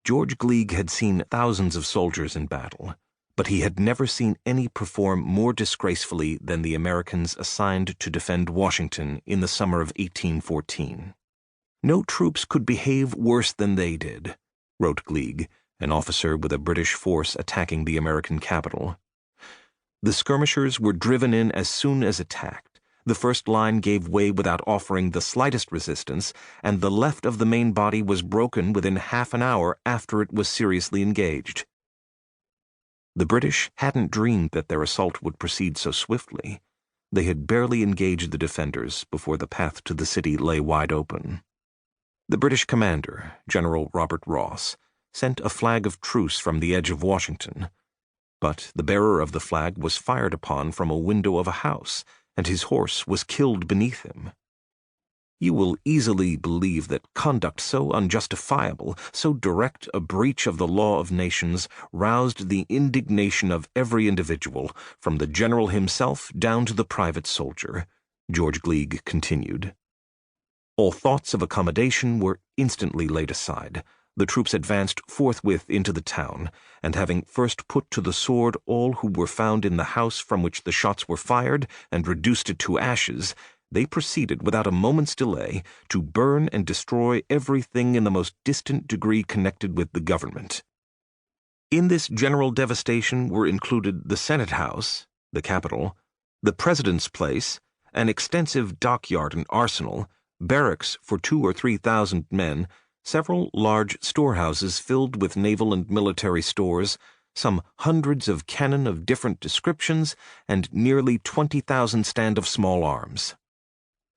George Gleig had seen thousands of soldiers in battle, but he had never seen any perform more disgracefully than the Americans assigned to defend Washington in the summer of 1814. "No troops could behave worse than they did," wrote Gleig, an officer with a British force attacking the American capital. "The skirmishers were driven in as soon as attacked. The first line gave way without offering the slightest resistance, and the left of the main body was broken within half an hour after it was seriously engaged." The British hadn't dreamed that their assault would proceed so swiftly. They had barely engaged the defenders before the path to the city lay wide open. The British commander, General Robert Ross, sent a flag of truce from the edge of Washington, but the bearer of the flag was fired upon from a window of a house, and his horse was killed beneath him. You will easily believe that conduct so unjustifiable, so direct a breach of the law of nations, roused the indignation of every individual, from the general himself down to the private soldier, George Gleig continued. All thoughts of accommodation were instantly laid aside. The troops advanced forthwith into the town, and having first put to the sword all who were found in the house from which the shots were fired and reduced it to ashes, they proceeded without a moment's delay to burn and destroy everything in the most distant degree connected with the government. In this general devastation were included the Senate House, the Capitol, the President's Place, an extensive dockyard and arsenal, barracks for 2,000 or 3,000 men, several large storehouses filled with naval and military stores, some hundreds of cannon of different descriptions, and nearly 20,000 stand of small arms.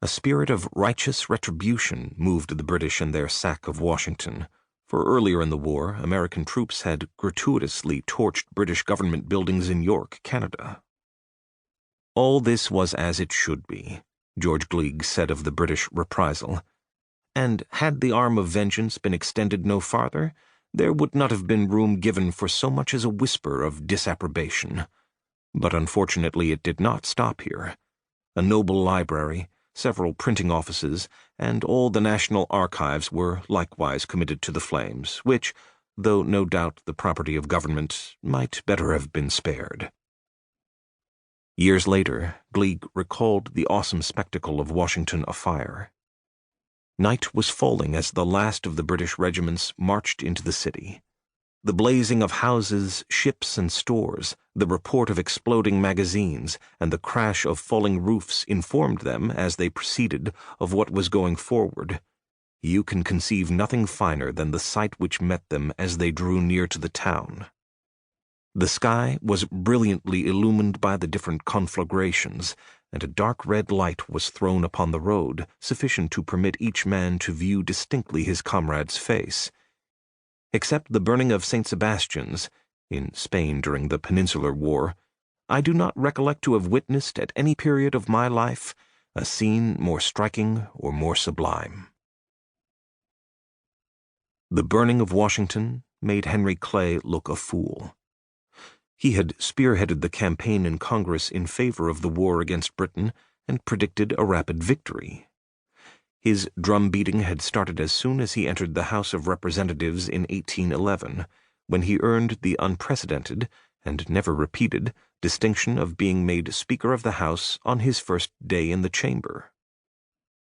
A spirit of righteous retribution moved the British in their sack of Washington, for earlier in the war American troops had gratuitously torched British government buildings in York, Canada. All this was as it should be, George Gleig said of the British reprisal, and had the arm of vengeance been extended no farther, there would not have been room given for so much as a whisper of disapprobation. But unfortunately it did not stop here. A noble library, several printing offices, and all the national archives were likewise committed to the flames, which, though no doubt the property of government, might better have been spared. Years later, Gleig recalled the awesome spectacle of Washington afire. Night was falling as the last of the British regiments marched into the city. The blazing of houses, ships, and stores, the report of exploding magazines, and the crash of falling roofs informed them, as they proceeded, of what was going forward. You can conceive nothing finer than the sight which met them as they drew near to the town. The sky was brilliantly illumined by the different conflagrations, and a dark red light was thrown upon the road, sufficient to permit each man to view distinctly his comrade's face. Except the burning of St. Sebastian's, in Spain during the Peninsular War, I do not recollect to have witnessed at any period of my life a scene more striking or more sublime. The burning of Washington made Henry Clay look a fool. He had spearheaded the campaign in Congress in favor of the war against Britain and predicted a rapid victory. His drum-beating had started as soon as he entered the House of Representatives in 1811, when he earned the unprecedented, and never repeated, distinction of being made Speaker of the House on his first day in the chamber.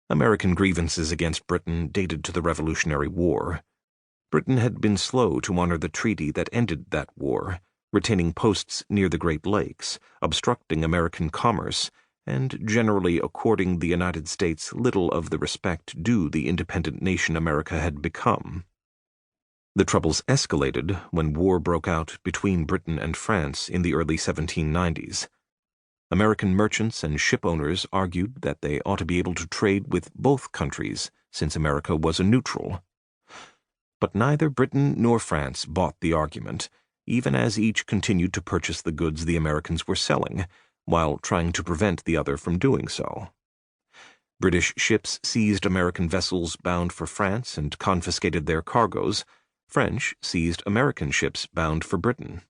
American grievances against Britain dated to the Revolutionary War. Britain had been slow to honor the treaty that ended that war, retaining posts near the Great Lakes, obstructing American commerce, and generally according the United States little of the respect due the independent nation America had become. The troubles escalated when war broke out between Britain and France in the early 1790s. American merchants and ship owners argued that they ought to be able to trade with both countries, since America was a neutral. But neither Britain nor France bought the argument, even as each continued to purchase the goods the Americans were selling, while trying to prevent the other from doing so. British ships seized American vessels bound for France and confiscated their cargoes. French seized American ships bound for Britain.